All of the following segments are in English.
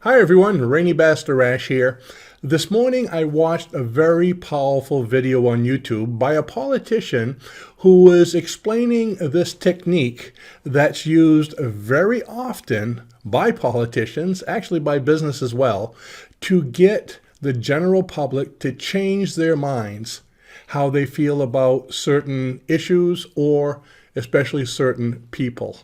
Hi everyone, Rene Bastarache here. This morning I watched a very powerful video on YouTube by a politician who was explaining this technique that's used very often by politicians, actually by business as well, to get the general public to change their minds, how they feel about certain issues or especially certain people.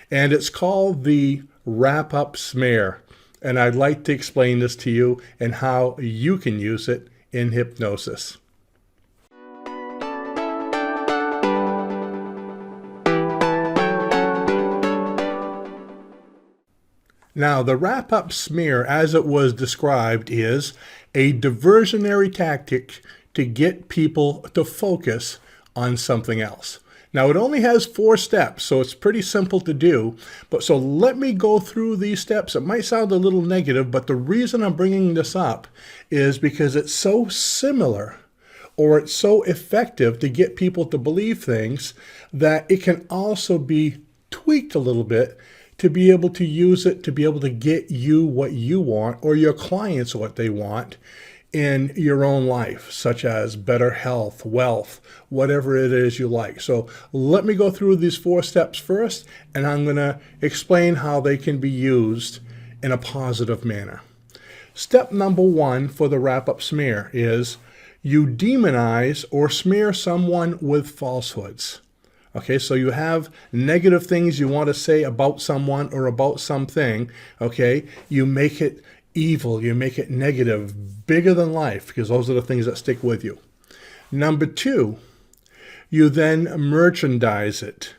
And it's called the wrap-up smear. And I'd like to explain this to you and how you can use it in hypnosis. Now, the wrap-up smear, as it was described, is a diversionary tactic to get people to focus on something else. Now, it only has 4 steps, so it's pretty simple to do. But so let me go through these steps. It might sound a little negative, but the reason I'm bringing this up is because it's so similar, or it's so effective to get people to believe things, that it can also be tweaked a little bit to be able to use it to be able to get you what you want, or your clients what they want in your own life, such as better health, wealth, whatever it is you like. So let me go through these 4 steps first, and I'm going to explain how they can be used in a positive manner. Step number 1 for the wrap-up smear is you demonize or smear someone with falsehoods. Okay, so you have negative things you want to say about someone or about something, okay? You make it evil, you make it negative, bigger than life, because those are the things that stick with you. Number 2, you then merchandise it.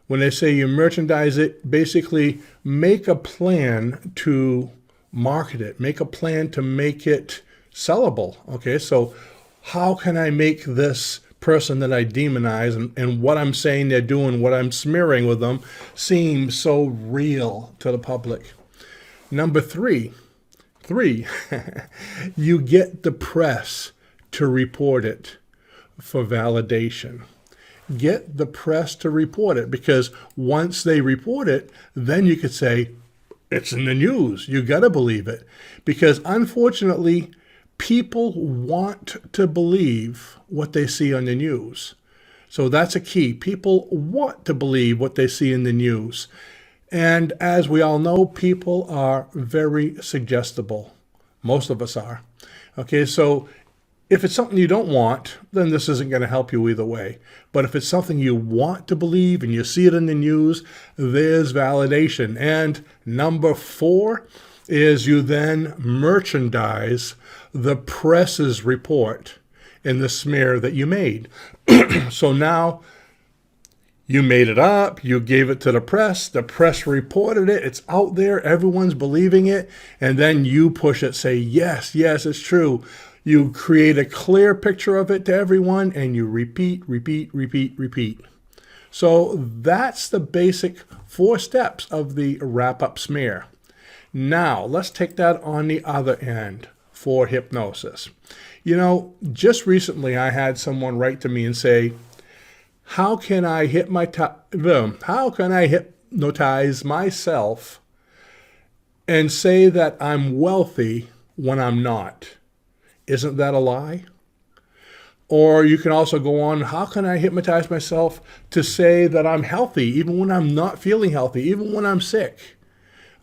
When they say you merchandise it, basically make a plan to market it, make a plan to make it sellable. Okay, so how can I make this person that I demonize and what I'm saying they're doing, what I'm smearing with them, seem so real to the public? Number 3, you get the press to report it for validation. Get the press to report it, because once they report it, then you could say, it's in the news. You got to believe it. Because unfortunately, people want to believe what they see on the news. So that's a key. People want to believe what they see in the news. And as we all know, people are very suggestible. Most of us are. Okay, so if it's something you don't want, then this isn't going to help you either way. But if it's something you want to believe and you see it in the news, there's validation. And number 4 is you then merchandise the press's report in the smear that you made. So now you made it up, you gave it to the press reported it, it's out there, everyone's believing it, and then you push it, say, yes, it's true. You create a clear picture of it to everyone, and you repeat. So that's the basic 4 steps of the wrap-up smear. Now, let's take that on the other end for hypnosis. You know, just recently I had someone write to me and say, how can I hypnotize myself and say that I'm wealthy when I'm not? Isn't that a lie? Or you can also go on, how can I hypnotize myself to say that I'm healthy even when I'm not feeling healthy, even when I'm sick?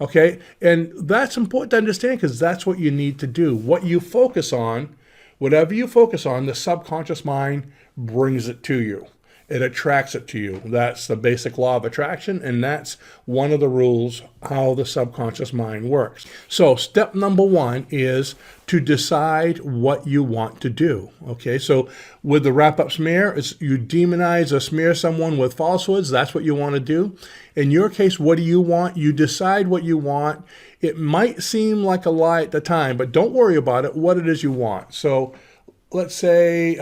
Okay, and that's important to understand, because that's what you need to do. What you focus on, whatever you focus on, the subconscious mind brings it to you. It attracts it to you. That's the basic law of attraction, and that's one of the rules how the subconscious mind works. So step number 1 is to decide what you want to do. Okay, so with the wrap-up smear, it's you demonize or smear someone with falsehoods. That's what you want to do. In your case, what do you want? You decide what you want. It might seem like a lie at the time, but don't worry about it, what it is you want. So let's say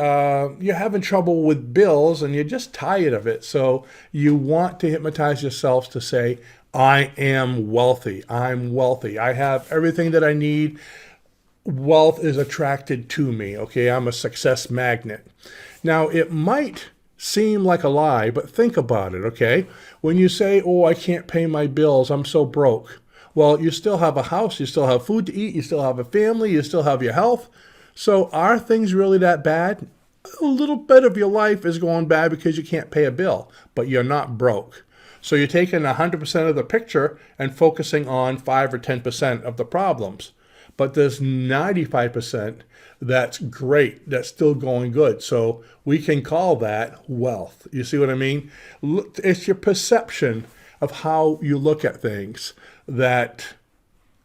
you're having trouble with bills and you're just tired of it. So you want to hypnotize yourself to say, I am wealthy. I'm wealthy. I have everything that I need. Wealth is attracted to me. Okay, I'm a success magnet. Now, it might seem like a lie, but think about it, okay? When you say, oh, I can't pay my bills, I'm so broke. Well, you still have a house, you still have food to eat, you still have a family, you still have your health. So are things really that bad? A little bit of your life is going bad because you can't pay a bill, but you're not broke. So you're taking 100% of the picture and focusing on 5 or 10% of the problems. But there's 95% that's great, that's still going good. So we can call that wealth. You see what I mean? It's your perception of how you look at things that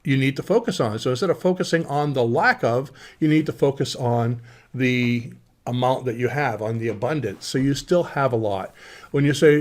you need to focus on. So instead of focusing on the lack of, you need to focus on the amount that you have, on the abundance. So you still have a lot. When you say,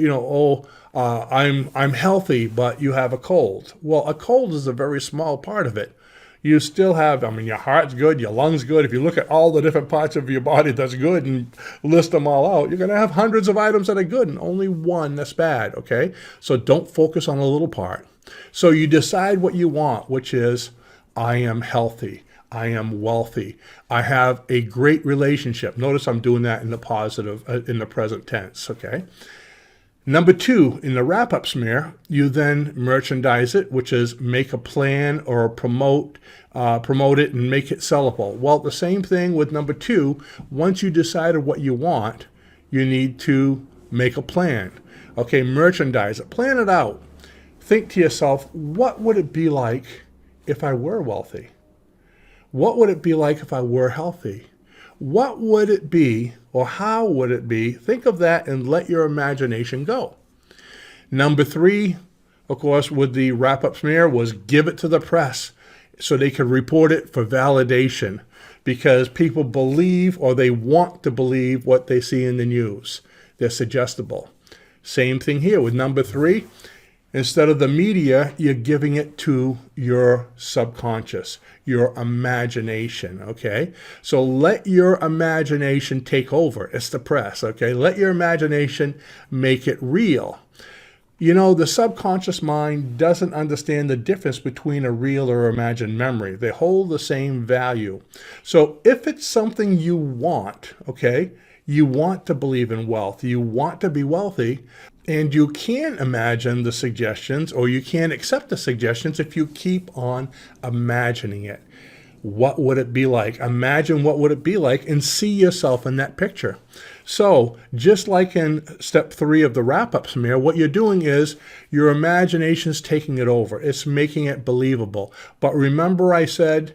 I'm healthy, but you have a cold. Well, a cold is a very small part of it. You still have, your heart's good, your lungs good. If you look at all the different parts of your body that's good and list them all out, you're going to have hundreds of items that are good and only one that's bad, okay? So don't focus on a little part. So you decide what you want, which is, I am healthy. I am wealthy. I have a great relationship. Notice I'm doing that in the positive, in the present tense, okay? Number 2, in the wrap-up smear, you then merchandise it, which is make a plan or promote it and make it sellable. Well, the same thing with number 2. Once you decided what you want, you need to make a plan. Okay, merchandise it. Plan it out. Think to yourself, what would it be like if I were wealthy? What would it be like if I were healthy? What would it be, or how would it be? Think of that and let your imagination go. Number 3, of course, with the wrap-up smear was give it to the press so they could report it for validation, because people believe, or they want to believe, what they see in the news. They're suggestible. Same thing here with number 3. Instead of the media, you're giving it to your subconscious, your imagination, okay? So let your imagination take over. It's the press, okay? Let your imagination make it real. The subconscious mind doesn't understand the difference between a real or imagined memory. They hold the same value. So if it's something you want, okay, you want to believe in wealth, you want to be wealthy, and you can imagine the suggestions, or you can accept the suggestions if you keep on imagining it. What would it be like? Imagine what would it be like and see yourself in that picture. So just like in step 3 of the wrap-up smear, what you're doing is your imagination's taking it over. It's making it believable. But remember I said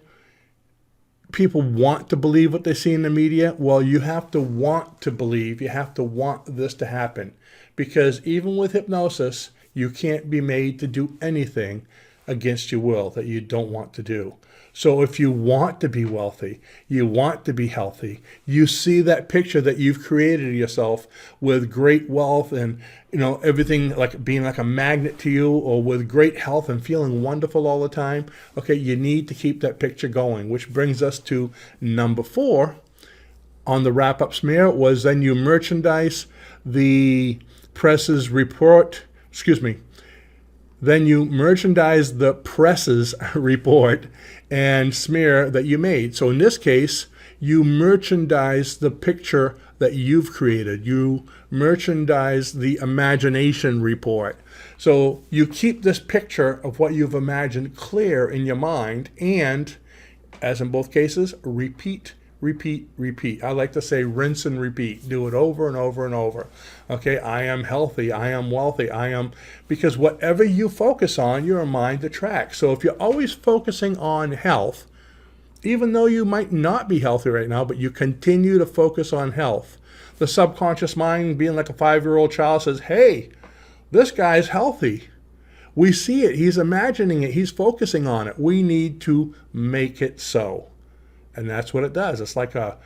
people want to believe what they see in the media? Well, you have to want to believe. You have to want this to happen. Because even with hypnosis, you can't be made to do anything against your will that you don't want to do. So if you want to be wealthy, you want to be healthy, you see that picture that you've created of yourself with great wealth and everything like being like a magnet to you, or with great health and feeling wonderful all the time, okay, you need to keep that picture going, which brings us to number 4 on the wrap-up smear was then you merchandise the press's report, then you merchandise the press's report and smear that you made. So in this case, you merchandise the picture that you've created. You merchandise the imagination report. So you keep this picture of what you've imagined clear in your mind, and, as in both cases, repeat. I like to say rinse and repeat. Do it over and over and over. Okay, I am healthy. I am wealthy. Because whatever you focus on, your mind attracts. So if you're always focusing on health, even though you might not be healthy right now, but you continue to focus on health, the subconscious mind, being like a 5-year-old child, says, hey, this guy's healthy. We see it. He's imagining it. He's focusing on it. We need to make it so. And that's what it does. It's like a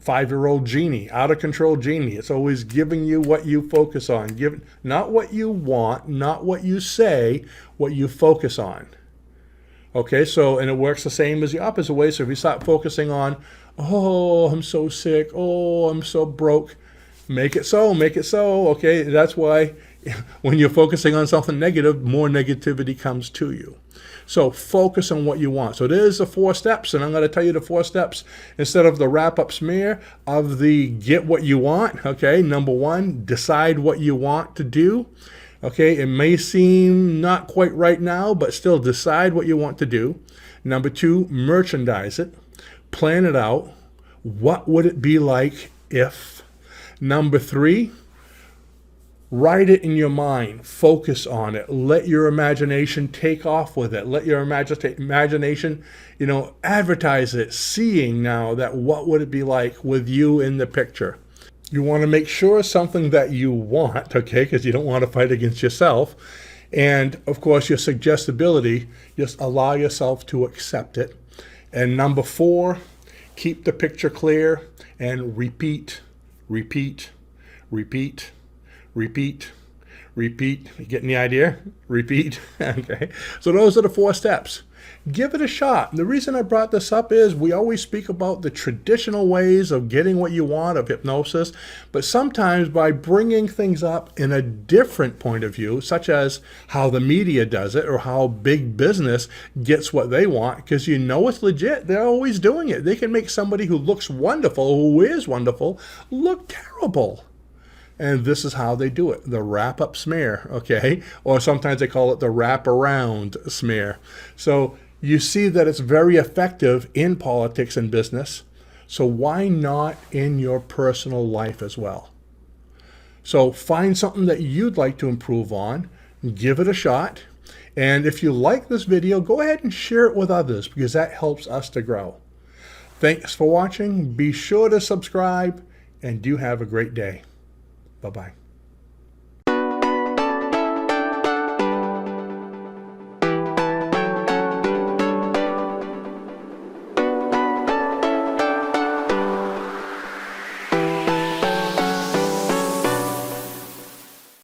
5-year-old genie, out of control genie. It's always giving you what you focus on. Not what you want, not what you say, what you focus on. Okay, so, and it works the same as the opposite way. So if you start focusing on, oh, I'm so sick, oh, I'm so broke, make it so. Okay, that's why when you're focusing on something negative, more negativity comes to you. So focus on what you want. So there's the 4 steps, and I'm going to tell you the 4 steps instead of the wrap-up smear of the get what you want. Okay, number 1, decide what you want to do. Okay, it may seem not quite right now, but still decide what you want to do. Number 2, merchandise it. Plan it out. What would it be like if? Number 3, write it in your mind. Focus on it. Let your imagination take off with it. Let your imagination, advertise it, seeing now that what would it be like with you in the picture. You want to make sure something that you want, okay, because you don't want to fight against yourself. And, of course, your suggestibility, just allow yourself to accept it. And number 4, keep the picture clear and repeat, repeat, repeat, repeat, repeat. You getting the idea? Repeat. Okay. So those are the 4 steps. Give it a shot. The reason I brought this up is we always speak about the traditional ways of getting what you want of hypnosis, but sometimes by bringing things up in a different point of view, such as how the media does it or how big business gets what they want, because it's legit. They're always doing it. They can make somebody who looks wonderful, who is wonderful, look terrible. And this is how they do it, the wrap-up smear, okay? Or sometimes they call it the wrap-around smear. So you see that it's very effective in politics and business. So why not in your personal life as well? So find something that you'd like to improve on, give it a shot. And if you like this video, go ahead and share it with others because that helps us to grow. Thanks for watching. Be sure to subscribe and do have a great day. Bye-bye.